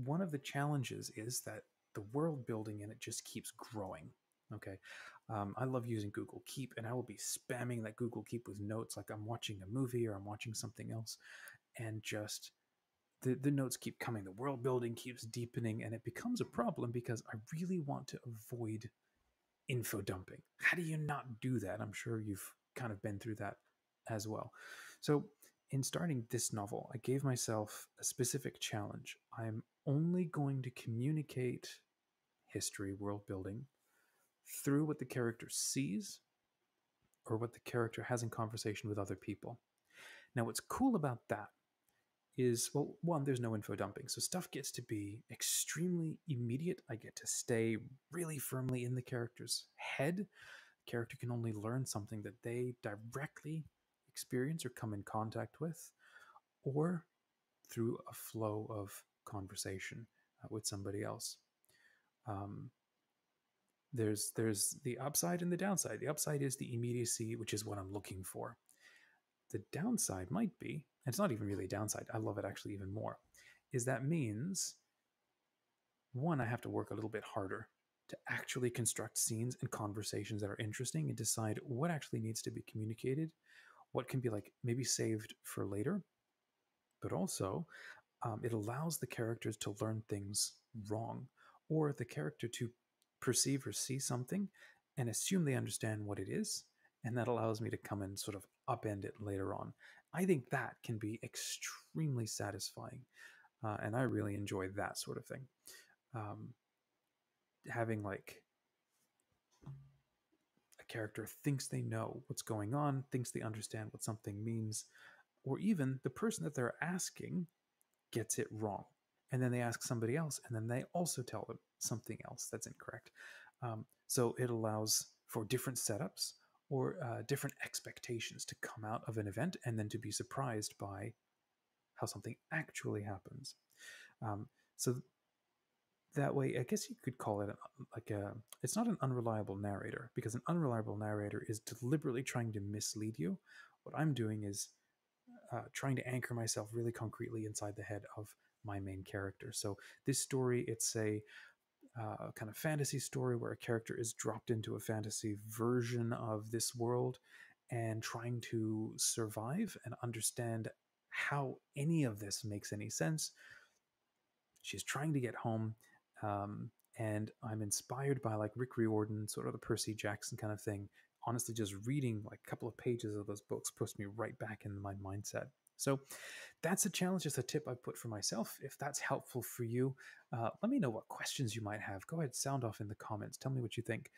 one of the challenges is that the world building in it just keeps growing. Okay. I love using Google Keep, and I will be spamming that Google Keep with notes like I'm watching a movie or I'm watching something else, and just the notes keep coming. The world building keeps deepening, and it becomes a problem because I really want to avoid info dumping. How do you not do that? I'm sure you've kind of been through that as well. So, in starting this novel, I gave myself a specific challenge. I'm only going to communicate history, world building, through what the character sees or what the character has in conversation with other people. Now, what's cool about that is, well, one, there's no info dumping. So stuff gets to be extremely immediate. I get to stay really firmly in the character's head. The character can only learn something that they directly experience or come in contact with, or through a flow of conversation with somebody else. There's the upside and the downside. The upside is the immediacy, which is what I'm looking for. The downside might be, and it's not even really a downside, I love it actually even more, is that means, one, I have to work a little bit harder to actually construct scenes and conversations that are interesting and decide what actually needs to be communicated, what can be like maybe saved for later, but also it allows the characters to learn things wrong, or the character to perceive or see something and assume they understand what it is, and that allows me to come and sort of upend it later on. I think that can be extremely satisfying, and I really enjoy that sort of thing. Having like a character thinks they know what's going on, thinks they understand what something means, or even the person that they're asking gets it wrong. And then they ask somebody else, and then they also tell them something else that's incorrect. So it allows for different setups or different expectations to come out of an event and then to be surprised by how something actually happens. So that way, I guess you could call it it's not an unreliable narrator, because an unreliable narrator is deliberately trying to mislead you. What I'm doing is trying to anchor myself really concretely inside the head of my main character. So this story, it's a kind of fantasy story where a character is dropped into a fantasy version of this world and trying to survive and understand how any of this makes any sense. She's trying to get home, and I'm inspired by like Rick Riordan, sort of the Percy Jackson kind of thing. Honestly, just reading like a couple of pages of those books puts me right back in my mindset. So that's a challenge, just a tip I put for myself. If that's helpful for you, let me know what questions you might have. Go ahead, sound off in the comments. Tell me what you think.